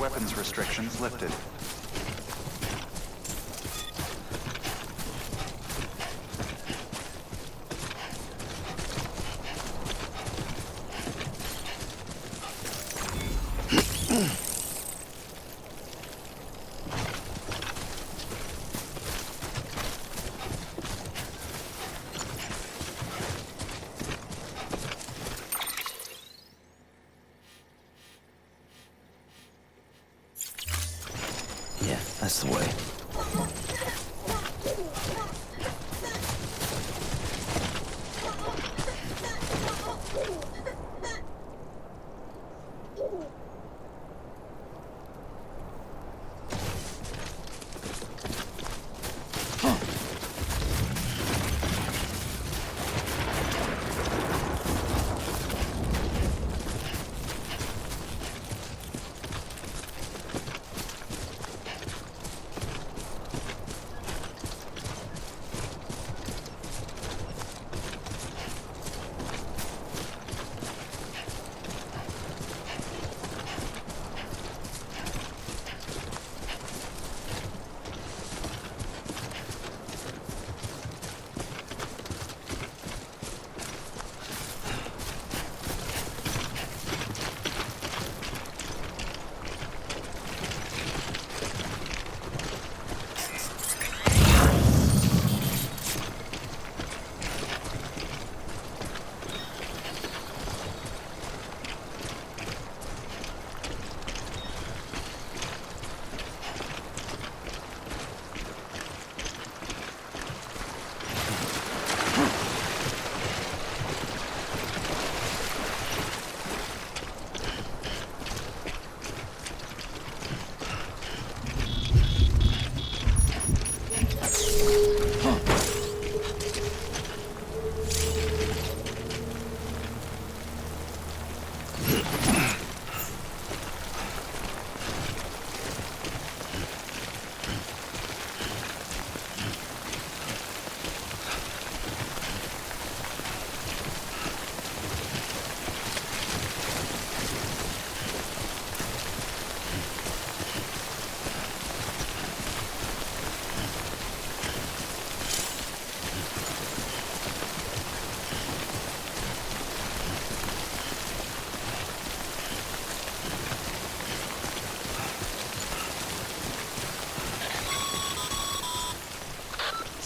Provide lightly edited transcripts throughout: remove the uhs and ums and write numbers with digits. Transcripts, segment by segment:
Weapons restrictions lifted. Yeah, that's the way.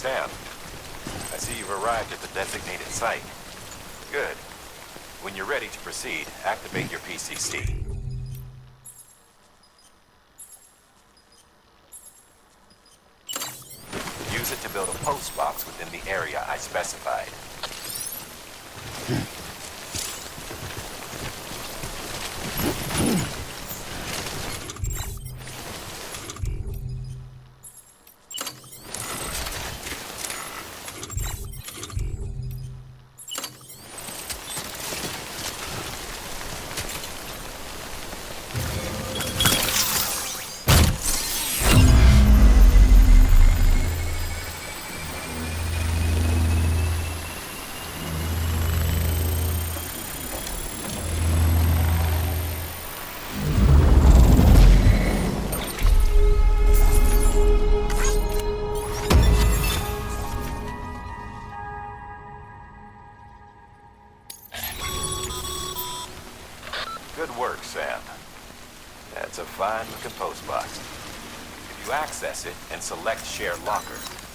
Sam, I see you've arrived at the designated site. Good. When you're ready to proceed, activate your PCC. Use it to build a post box within the area I specified. Good work, Sam. That's a fine-looking post box. If you access it and select Share Locker,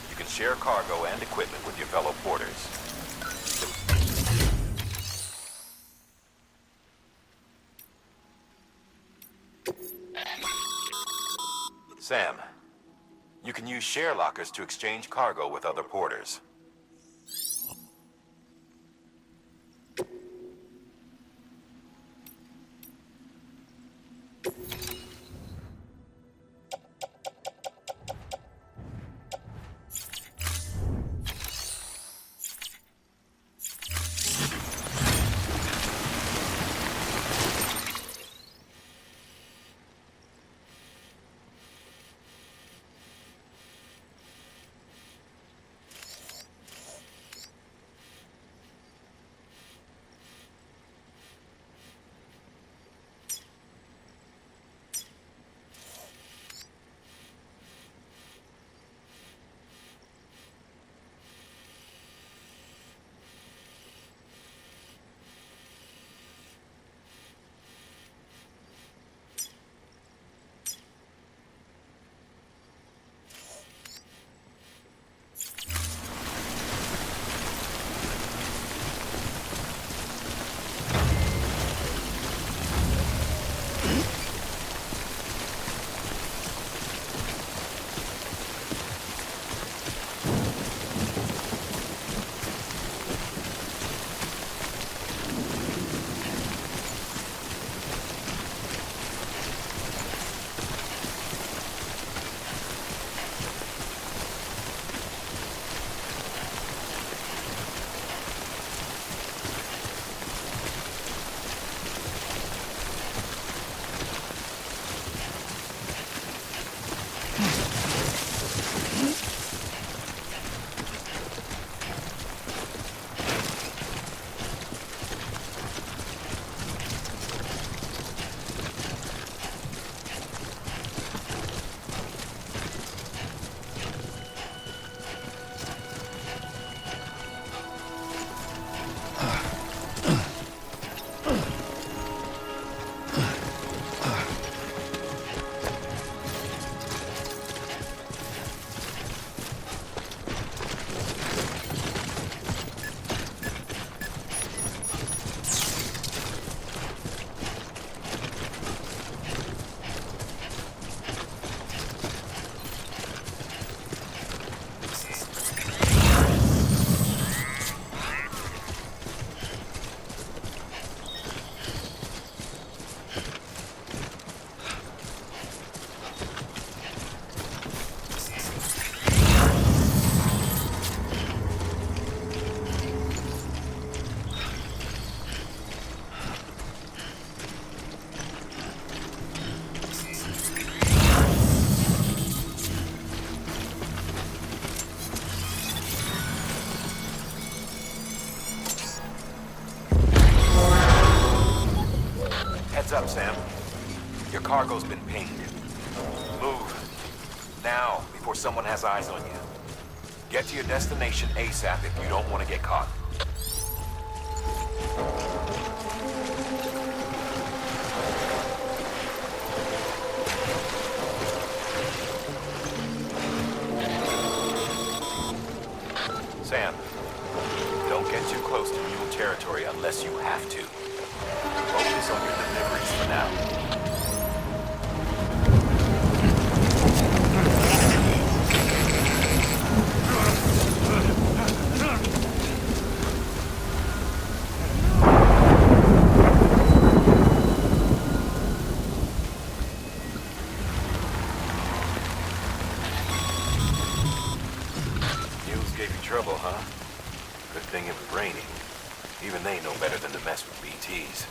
you can share cargo and equipment with your fellow porters. Sam, you can use share lockers to exchange cargo with other porters. Your cargo's been pinged. Move. Now, before someone has eyes on you. Get to your destination ASAP if you don't want to get caught. Sam, don't get too close to mule territory unless you have to. Focus on your deliveries for now. Mules gave you trouble, huh? Good thing it was raining. Even they know better than to mess with BTs.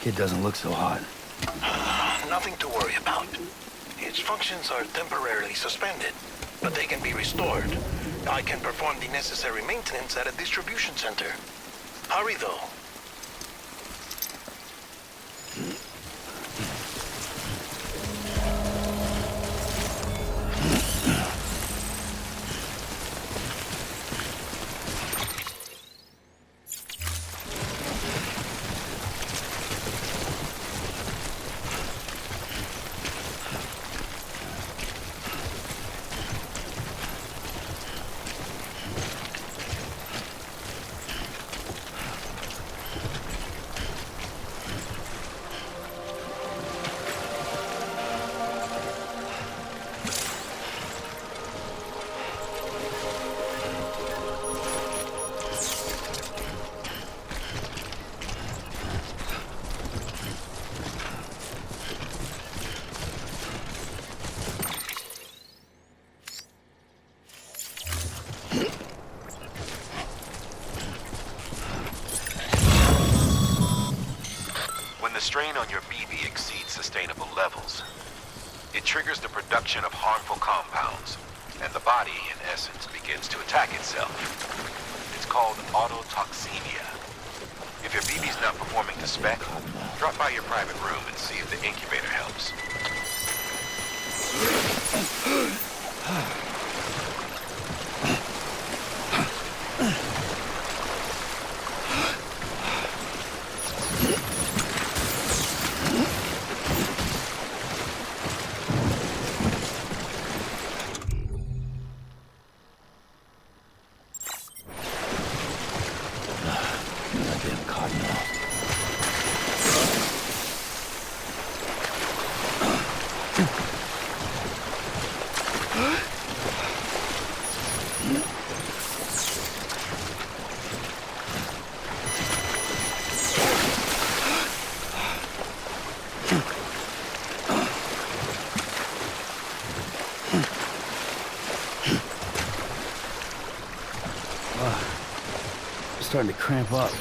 Kid doesn't look so hot. Nothing to worry about. Its functions are temporarily suspended, but they can be restored. I can perform the necessary maintenance at a distribution center. Hurry, though. The strain on your BB exceeds sustainable levels. It triggers the production of harmful compounds, and the body, in essence, begins to attack itself. It's called autotoxemia. If your BB's not performing to spec, drop by your private room and see if the incubator helps. Starting to cramp up.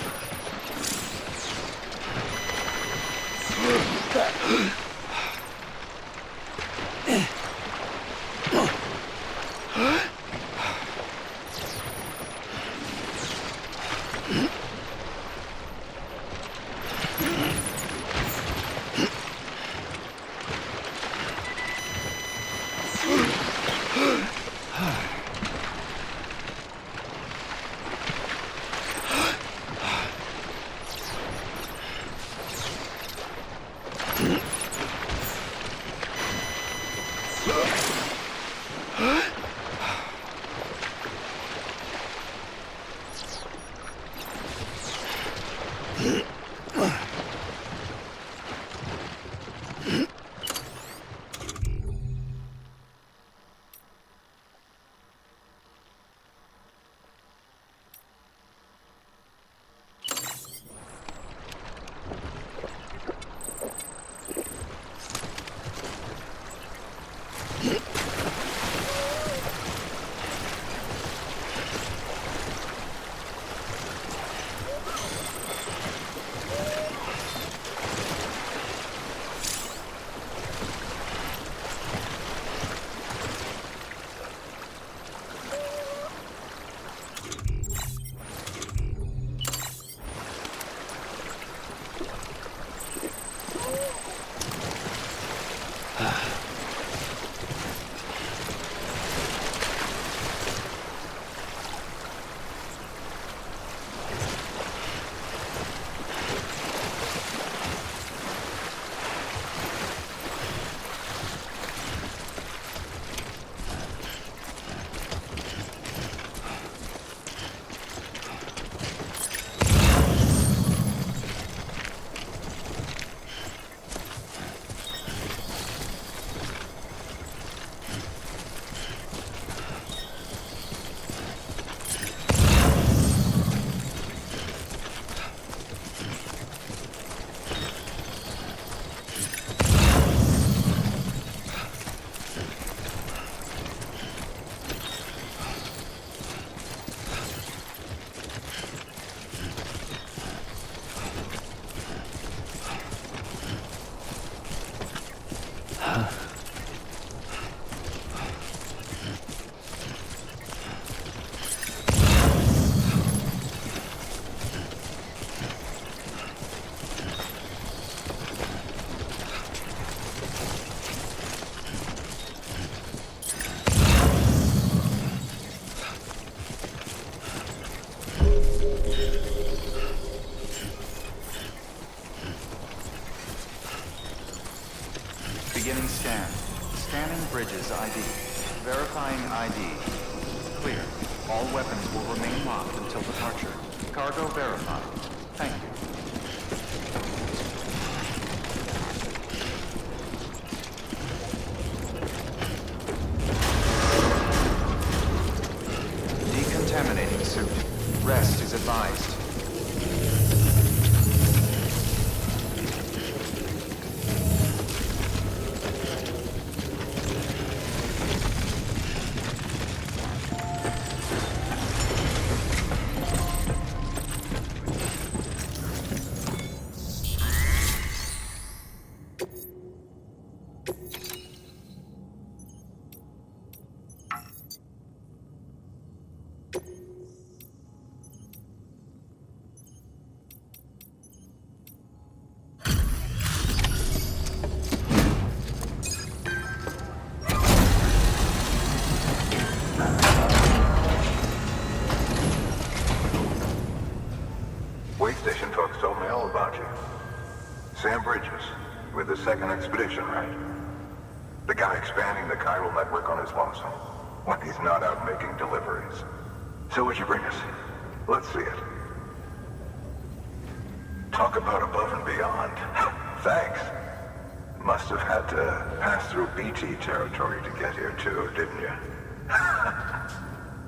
Beginning scan. Scanning bridges ID. Verifying ID. Clear. All weapons will remain locked until departure. Cargo verified. Thank you. Decontaminating suit. Rest is advised. Way station folks told me all about you. Sam Bridges, with the second expedition, right? The guy expanding the chiral network on his lonesome, when he's not out making deliveries. So what'd you bring us? Let's see it. Talk about above and beyond. Thanks. Must have had to pass through BT territory to get here too, didn't you?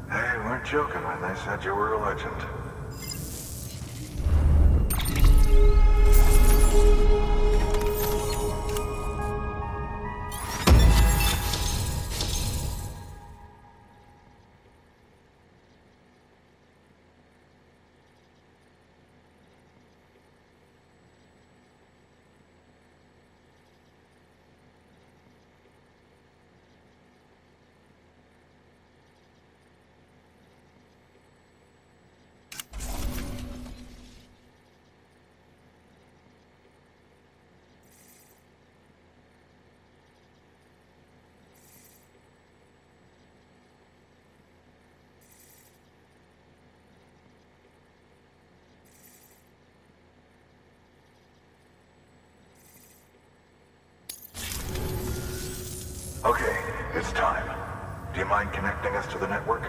They weren't joking when they said you were a legend. Okay, it's time. Do you mind connecting us to the network?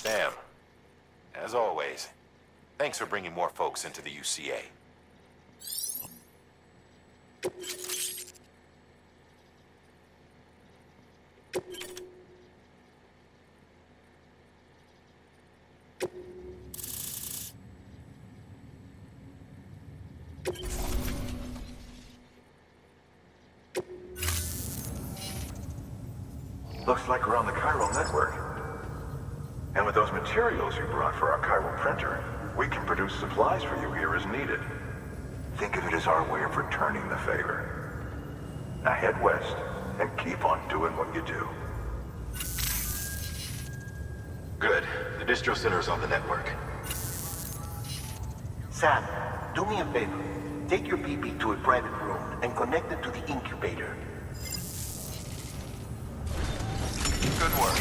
Sam, as always, thanks for bringing more folks into the UCA. Looks like we're on the chiral network. And with those materials you brought for our chiral printer, we can produce supplies for you here as needed. Think of it as our way of returning the favor. Now head west and keep on doing what you do. Good. The distro center is on the network. Sam, do me a favor. Take your PP to a private room and connect it to the incubator. Good work.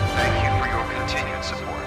Thank you for your continued support.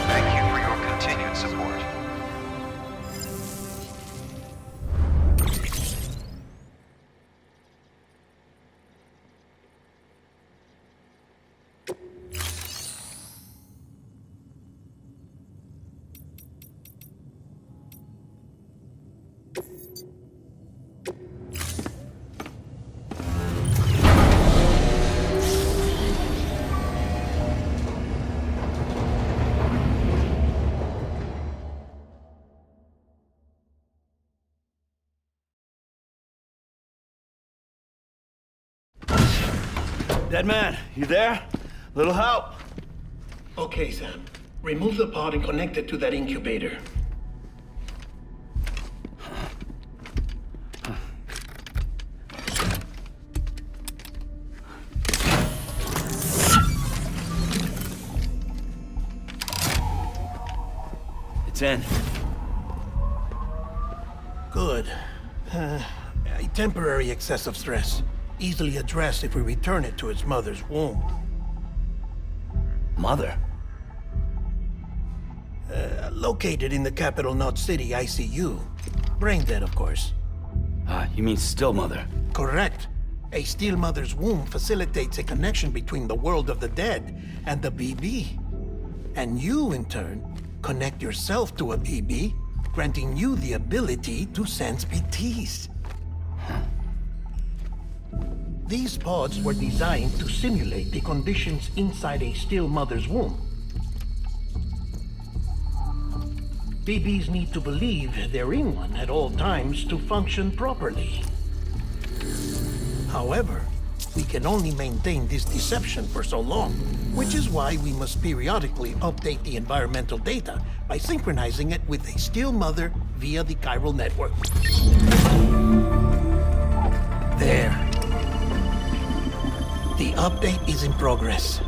Thank you for your continued support. Dead man, you there? Little help? Okay, Sam. Remove the pod and connect it to that incubator. It's in. Good. A temporary excessive stress. Easily addressed if we return it to its mother's womb. Mother? Located in the capital Knot City ICU. Brain dead, of course. You mean still mother? Correct. A still mother's womb facilitates a connection between the world of the dead and the BB. And you, in turn, connect yourself to a BB, granting you the ability to sense BTs. These pods were designed to simulate the conditions inside a still mother's womb. BBs need to believe they're in one at all times to function properly. However, we can only maintain this deception for so long, which is why we must periodically update the environmental data by synchronizing it with a still mother via the chiral network. There. The update is in progress.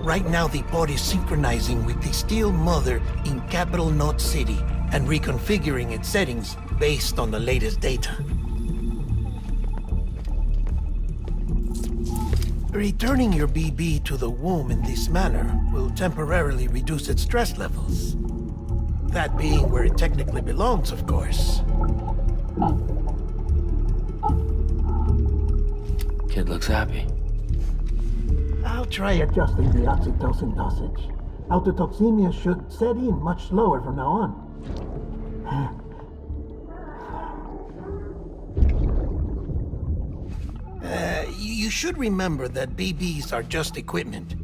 Right now, the pod is synchronizing with the still mother in capital Knot City and reconfiguring its settings based on the latest data. Returning your BB to the womb in this manner will temporarily reduce its stress levels. That being where it technically belongs, of course. Kid looks happy. I'll try adjusting the oxytocin dosage. Autotoxemia should set in much slower from now on. You should remember that BBs are just equipment.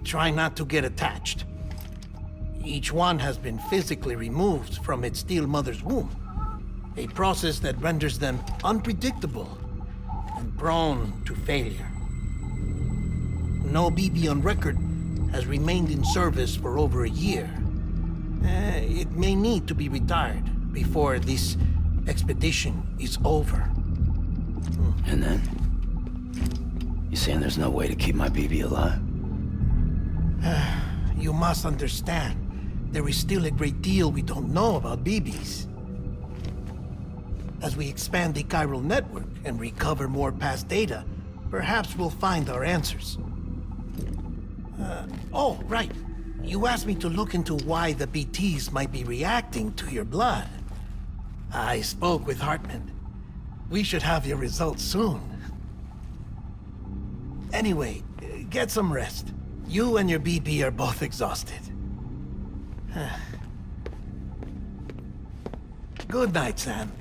Try not to get attached. Each one has been physically removed from its still mother's womb. A process that renders them unpredictable and prone to failure. No BB on record has remained in service for over a year. It may need to be retired before this expedition is over. And then? You saying there's no way to keep my BB alive? You must understand, there is still a great deal we don't know about BBs. As we expand the chiral network and recover more past data, perhaps we'll find our answers. Oh, right. You asked me to look into why the BTs might be reacting to your blood. I spoke with Hartman. We should have your results soon. Anyway, get some rest. You and your BB are both exhausted. Good night, Sam.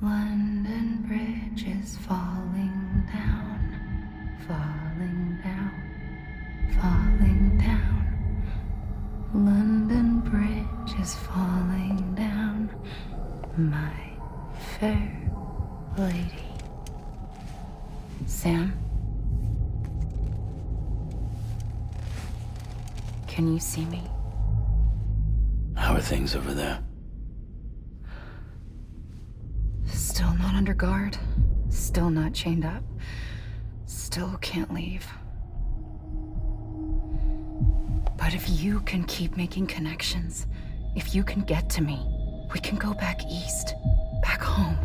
London Bridge is falling down, falling down, falling down. London Bridge is falling down, my fair lady. Sam? Can you see me? How are things over there? Still not under guard, still not chained up, still can't leave. But if you can keep making connections, if you can get to me, we can go back east, back home.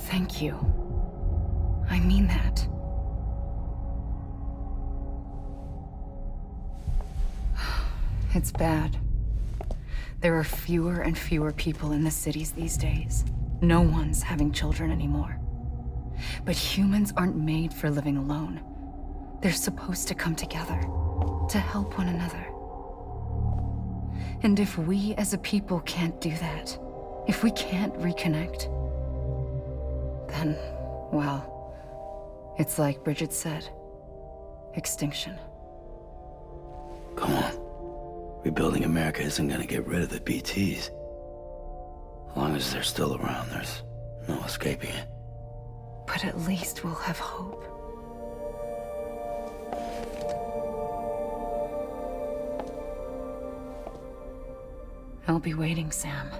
Thank you. I mean that. It's bad. There are fewer and fewer people in the cities these days. No one's having children anymore. But humans aren't made for living alone. They're supposed to come together, to help one another. And if we as a people can't do that, if we can't reconnect, then, well, it's like Bridget said, extinction. Come on. Rebuilding America isn't gonna get rid of the BTs. As long as they're still around, there's no escaping it. But at least we'll have hope. I'll be waiting, Sam.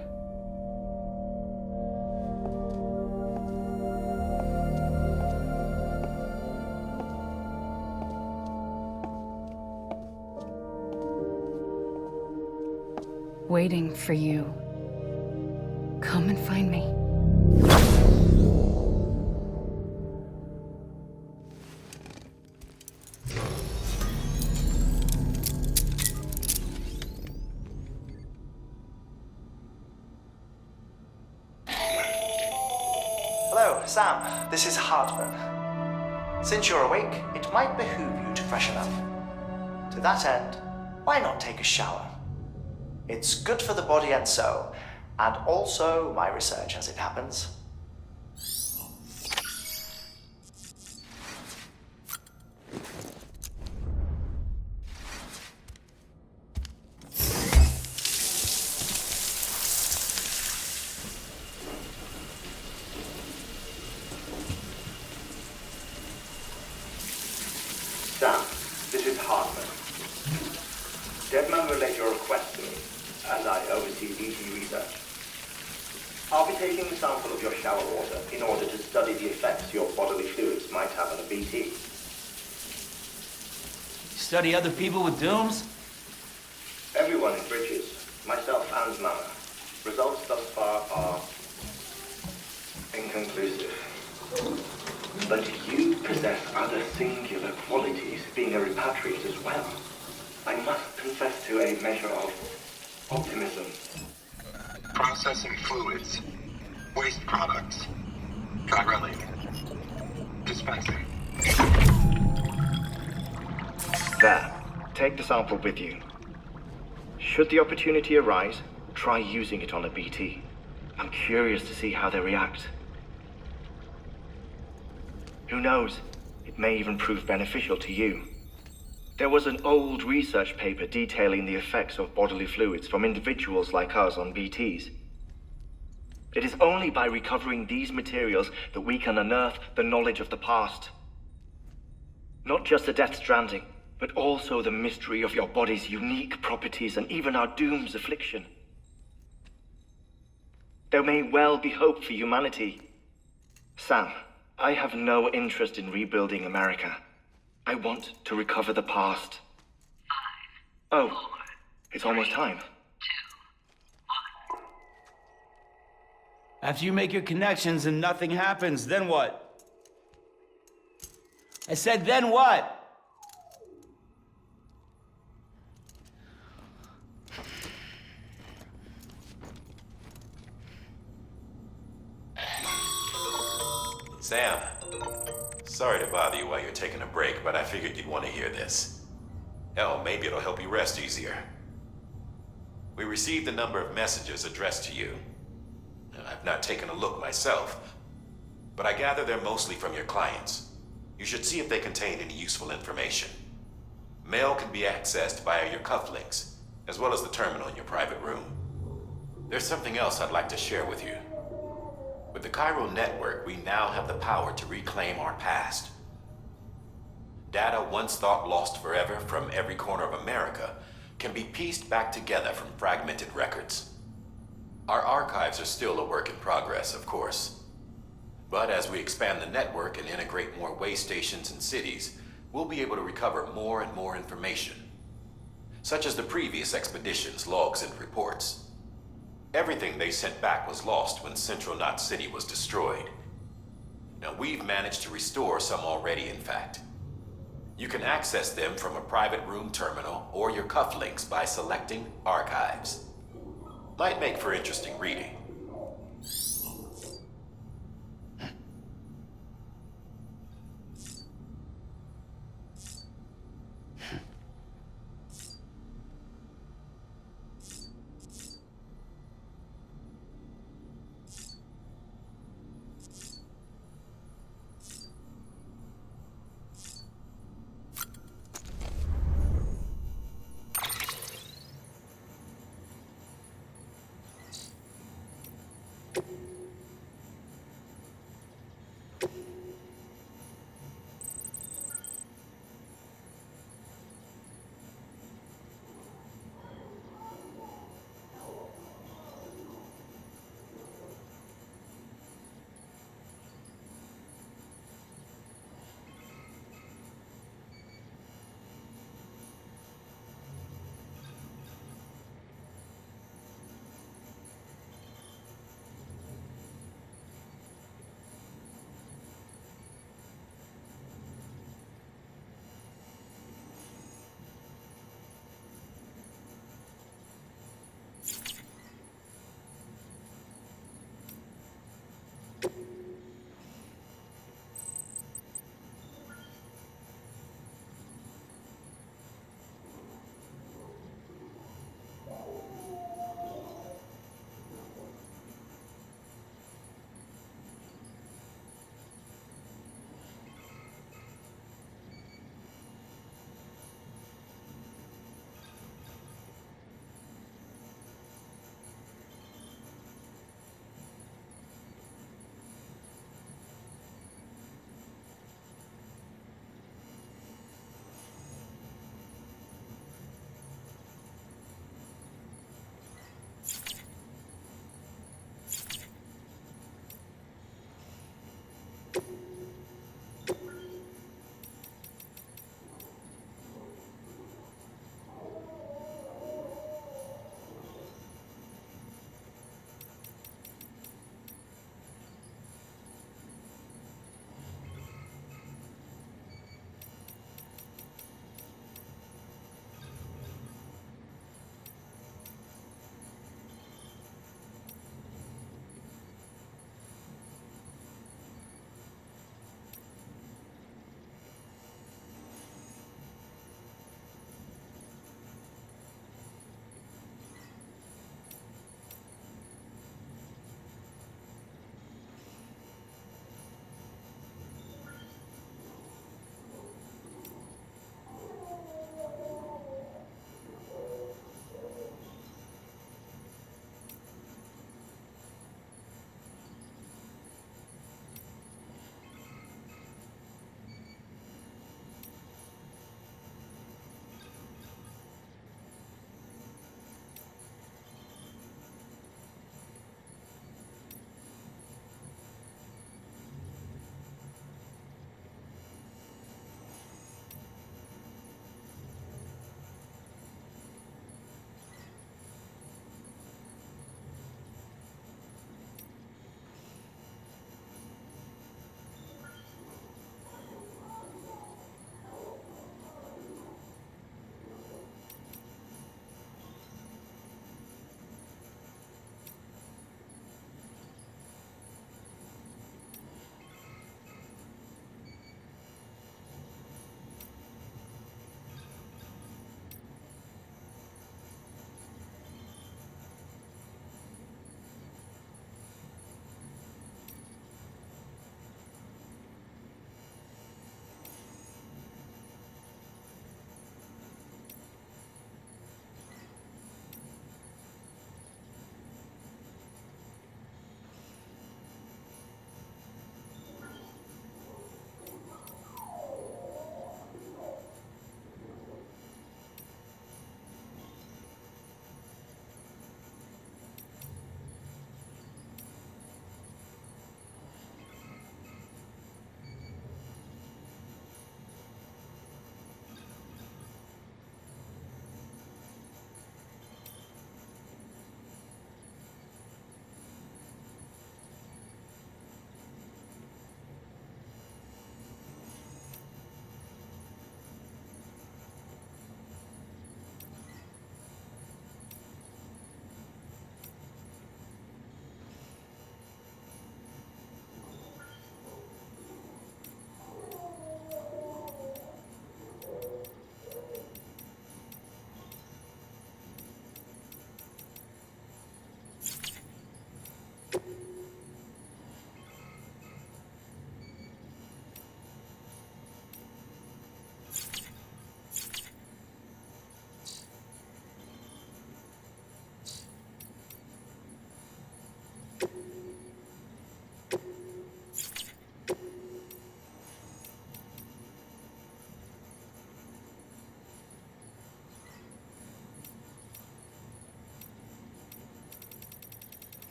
Waiting for you. Come and find me. Hello, Sam. This is Hartman. Since you're awake, it might behoove you to freshen up. To that end, why not take a shower? It's good for the body and soul, and also my research as it happens. Sam, this is Hartman. Deadman relayed your request to me, as I oversee BT research. I'll be taking a sample of your shower water in order to study the effects your bodily fluids might have on a BT. Study other people with dooms? Everyone in Bridges, myself and Mama. Results thus far are inconclusive. But you possess other singular qualities, being a repatriate as well. I must confess to a measure of optimism. Processing fluids. Waste products. Drilling. Dispensing. There. Take the sample with you. Should the opportunity arise, try using it on a BT. I'm curious to see how they react. Who knows? It may even prove beneficial to you. There was an old research paper detailing the effects of bodily fluids from individuals like us on BTs. It is only by recovering these materials that we can unearth the knowledge of the past. Not just the Death Stranding, but also the mystery of your body's unique properties and even our doom's affliction. There may well be hope for humanity. Sam, I have no interest in rebuilding America. I want to recover the past. 5, 4, it's almost time. 2, 1. After you make your connections and nothing happens, then what? I said, then what? Sam, sorry to bother you while you're taking a break, but I figured you'd want to hear this. Hell, maybe it'll help you rest easier. We received a number of messages addressed to you. I've not taken a look myself, but I gather they're mostly from your clients. You should see if they contain any useful information. Mail can be accessed via your cufflinks, as well as the terminal in your private room. There's something else I'd like to share with you. With the Chiral Network, we now have the power to reclaim our past. Data once thought lost forever from every corner of America can be pieced back together from fragmented records. Our archives are still a work in progress, of course. But as we expand the network and integrate more way stations and cities, we'll be able to recover more and more information, such as the previous expedition's logs and reports. Everything they sent back was lost when Central Knot City was destroyed. Now, we've managed to restore some already, in fact. You can access them from a private room terminal or your cufflinks by selecting Archives. Might make for interesting reading.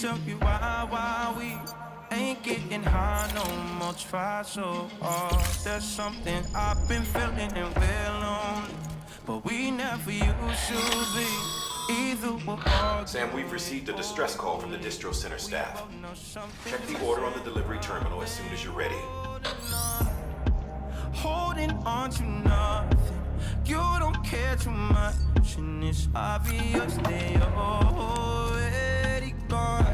tell you why we ain't getting high no more. Try so hard. There's something I've been feeling and we're lonely, but we never used to be. Either we're all Sam, we've received a distress call from the distro center staff. Check the order on the delivery terminal as soon as you're ready. Holding on to nothing. You don't care too much, and it's obvious they already gone.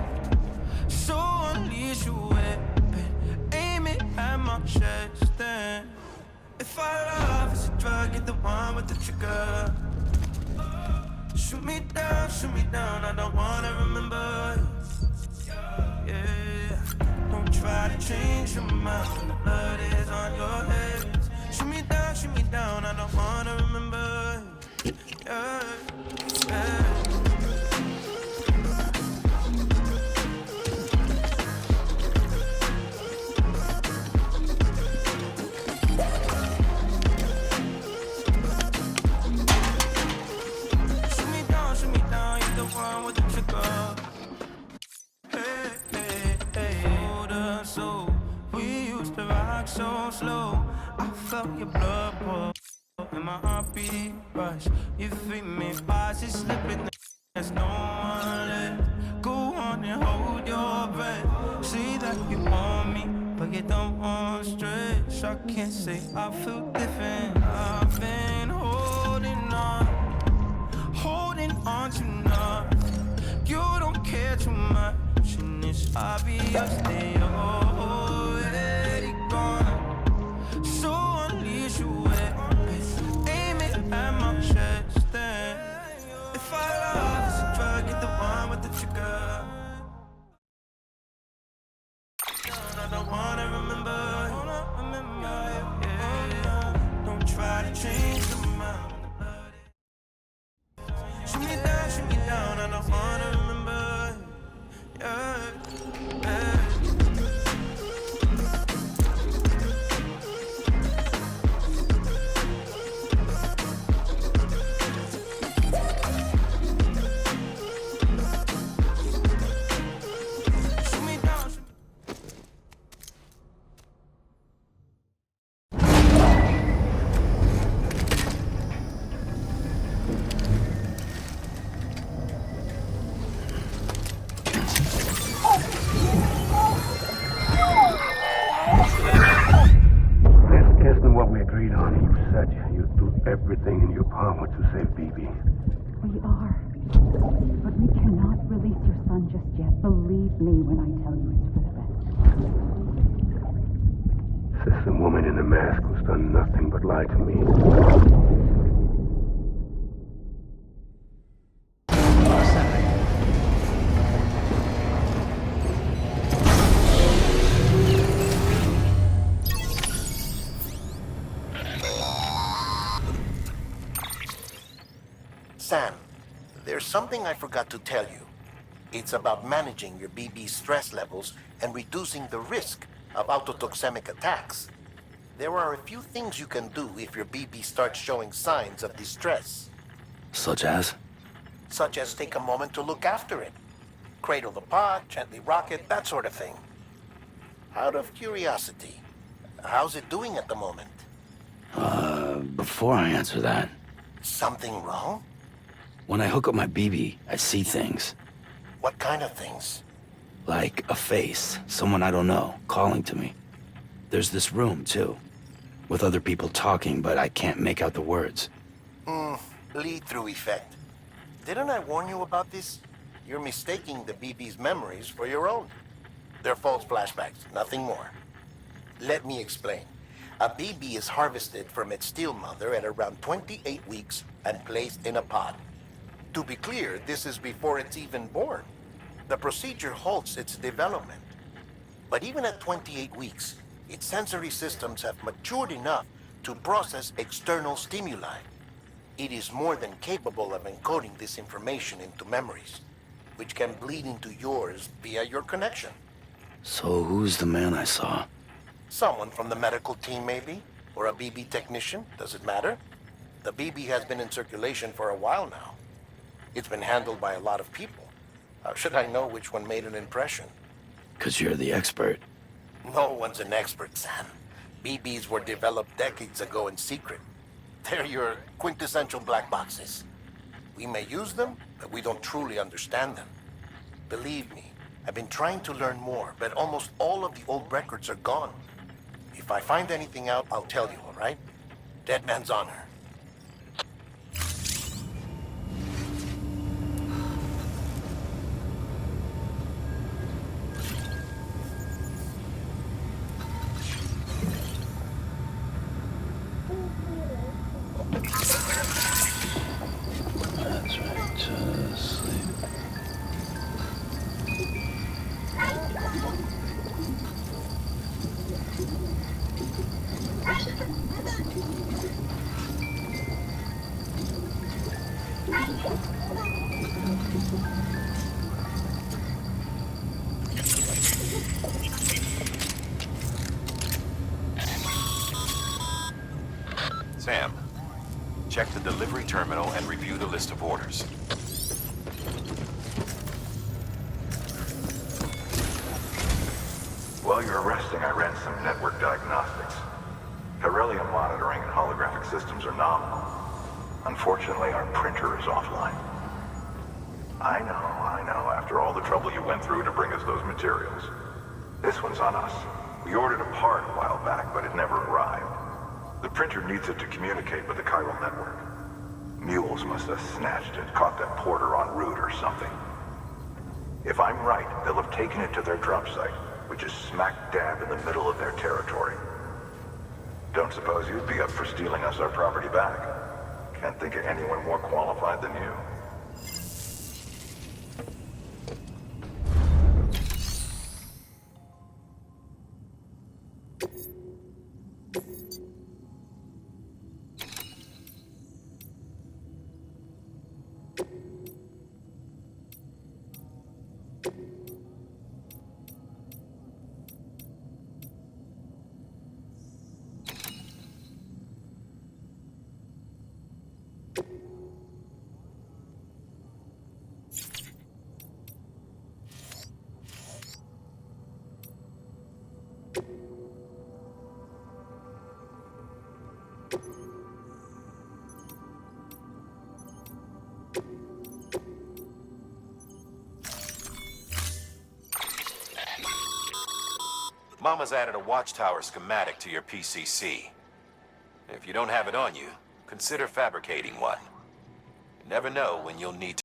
So unleash your weapon, aim it at my chest. Then, if our love is a drug, get the one with the trigger. Shoot me down, I don't wanna remember. Yeah, don't try to change your mind, the blood is on your head. Shoot me down, I don't wanna remember. Yeah, yeah. So slow, I felt your blood pour and my heartbeat rush. You feel me, eyes is slipping. There's no one left. Go on and hold your breath. See that you want me, but you don't want stretch. I can't say I feel different. I've been holding on to nothing. You don't care too much, and it's obvious they already gone. So unleash your weapon, aim it at my chest. Then, if I love is a drug, get the one with the trigger. I don't wanna remember. Yeah. Don't try to change your mind. Shoot me down, I don't wanna remember. Yeah. Yeah. Everything in your power to save BB. We are. But we cannot release your son just yet. Believe me when I tell you it's for the best. Says the woman in the mask who's done nothing but lie to me. Sam, there's something I forgot to tell you. It's about managing your BB stress levels and reducing the risk of autotoxemic attacks. There are a few things you can do if your BB starts showing signs of distress. Such as? Such as take a moment to look after it. Cradle the pod, gently rock it, that sort of thing. Out of curiosity, how's it doing at the moment? Before I answer that... Something wrong? When I hook up my BB, I see things. What kind of things? Like a face, someone I don't know, calling to me. There's this room, too, with other people talking, but I can't make out the words. Lead-through effect. Didn't I warn you about this? You're mistaking the BB's memories for your own. They're false flashbacks, nothing more. Let me explain. A BB is harvested from its steel mother at around 28 weeks and placed in a pod. To be clear, this is before it's even born. The procedure halts its development. But even at 28 weeks, its sensory systems have matured enough to process external stimuli. It is more than capable of encoding this information into memories, which can bleed into yours via your connection. So who's the man I saw? Someone from the medical team, maybe? Or a BB technician? Does it matter? The BB has been in circulation for a while now. It's been handled by a lot of people. How should I know which one made an impression? 'Cause you're the expert. No one's an expert, Sam. BBs were developed decades ago in secret. They're your quintessential black boxes. We may use them, but we don't truly understand them. Believe me, I've been trying to learn more, but almost all of the old records are gone. If I find anything out, I'll tell you, all right? Dead man's honor. That's right, just sleep. Sam, check the delivery terminal and review the list of orders. While you were resting, I ran some network diagnostics. Beryllium monitoring and holographic systems are nominal. Unfortunately, our printer is offline. I know. After all the trouble you went through to bring us those materials. This one's on us. We ordered a part a while back, but it never arrived. The printer needs it to communicate with the chiral network. Mules must have snatched it, caught that porter en route or something. If I'm right, they'll have taken it to their drop site, which is smack dab in the middle of their territory. Don't suppose you'd be up for stealing us our property back? Can't think of anyone more qualified than you. Mama's added a watchtower schematic to your PCC. If you don't have it on you, consider fabricating one. You never know when you'll need to